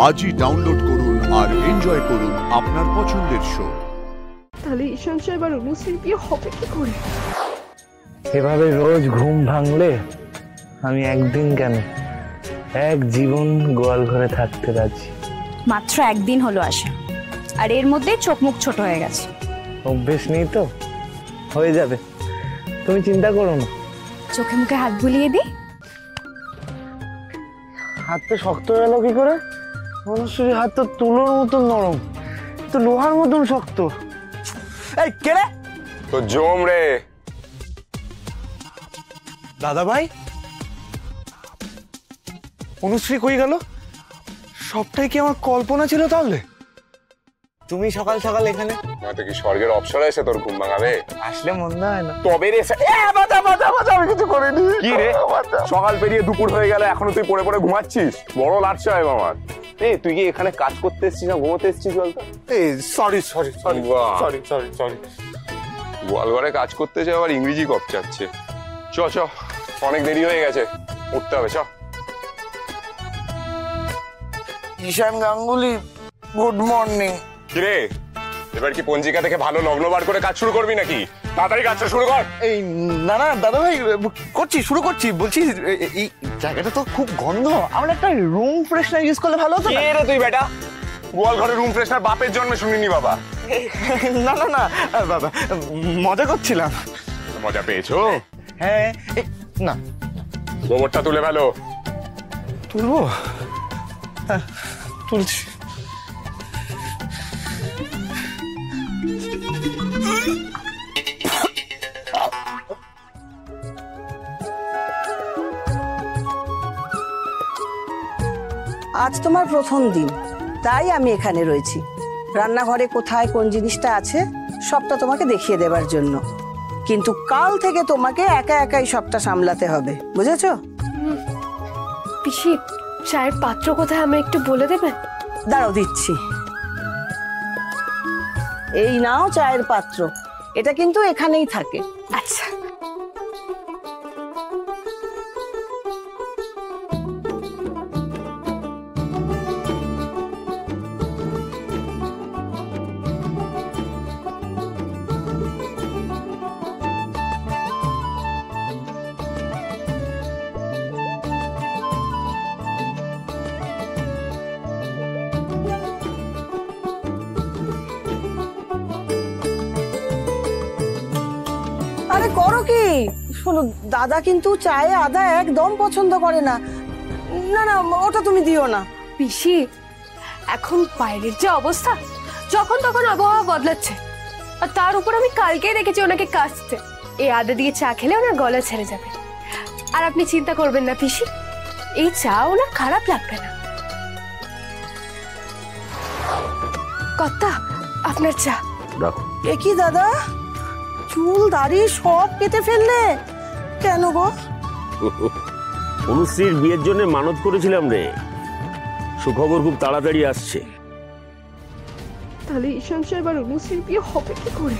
আজই ডাউনলোড করুন আর এনজয় করুন আপনার পছন্দের শো। তাহলে ঈশান সাহেব আর অনুশ্রীর বিয়ে হবে কি করে? এভাবে রোজ ঘুম ভাঙলে আমি একদিন কেন এক জীবন গোয়াল ঘরে থাকতে রাজি। মাত্র একদিন হলো আসা, আর এর মধ্যে চোখ মুখ ছোট হয়ে গেছে। অভ্যেস নেই তো, হয়ে যাবে, তুমি চিন্তা করো না। চোখে মুখে হাত বুলিয়ে দিই। হাতটা শক্ত গেল কি করে? মনুষ্যের হাত তো তুলোর মতন নরম, তো লোহার মতন শক্ত। এই কে রে? তো জম রে দাদা ভাই, অনুশ্রী কই গেল? সবটাই কি আমার কল্পনা ছিল? তাহলে তুমি সকাল সকাল এখানে? হয়তো কি স্বর্গের অপসরা এসে তোর ঘুম ভাঙাবে? আসলে মন্দ হয় না। তবে রে আমি কিছু করিনি। কি রে, সকাল পেরিয়ে দুপুর হয়ে গেল, এখনো তুই পড়ে পড়ে ঘুমাচ্ছিস? বড় লাটছে হয় আমার। এই তুই কি এখানে কাজ করতে এসেছিস না ঘুমোতে এসেছিস বলতো? সরি। গোয়ালঘরে কাজ করতে যাও আবার ইংরেজি কপচাচ্ছে। চ অনেক দেরি হয়ে গেছে, উঠতে হবে। চ। ঈশান গাঙ্গুলি, গুড মর্নিং। কিরে, এবার কি পঞ্জিকা থেকে ভালো লগ্ন বার করে কাজ শুরু করবি নাকি? তাড়াতাড়ি কাজটা শুরু কর। এই না দাদা ভাই, শুরু করছি। বলছি এই জায়গাটা তো খুব গন্ধ, আমরা একটা রুম ফ্রেশনার ইউজ করলে ভালো হতো। কে রে তুই বেটা? গোয়াল ঘরে রুম ফ্রেশনার বাপের জন্মে শুনিনি বাবা। না বাবা, মজা করছিলাম। মজা পেয়েছো? হ্যাঁ। না, গোবরটা তুলে ফেলো। তুলবো? হ্যাঁ, তুলছি। আজ তোমার প্রথম দিন, তাই আমি এখানে রয়েছি। রান্নাঘরে কোথায় কোন জিনিসটা আছে সবটা তোমাকে দেখিয়ে দেবার জন্য। কিন্তু কাল থেকে তোমাকে একা একাই সবটা সামলাতে হবে, বুঝেছো? পিসি, চায়ের পাত্র কোথায় আমি একটু বলে দেবেন? দাঁড়াও, দিচ্ছি। এই নাও চায়ের পাত্র, এটা কিন্তু এখানেই থাকে। আচ্ছা। আরে করো কি? শোনো, দাদা কিন্তু চায়ে আদা একদম পছন্দ করে না। না ওটা তুমি দিও না। পিসি, এখন বাইরের যে অবস্থা, যখন তখন আবহাওয়া বদলাচ্ছে, আর তার উপর আমি কালকেই দেখেছি ওনাকে কাশতে। এই আদা দিয়ে চা খেলে ওনার গলা ছেড়ে যাবে। আর আপনি চিন্তা করবেন না পিসি, এই চা ওনার খারাপ লাগবে না। কর্তা, আপনার চা। এ কি দাদা, চুল দাড়ি সব কেটে ফেললে কেন গো? অনুশ্রীর বিয়ের জন্য মানত করেছিলাম রে, সুখবর খুব তাড়াতাড়ি আসছে। তাহলে ঈশান সাহেব আর অনুশ্রীর বিয়ে হবে কি করে?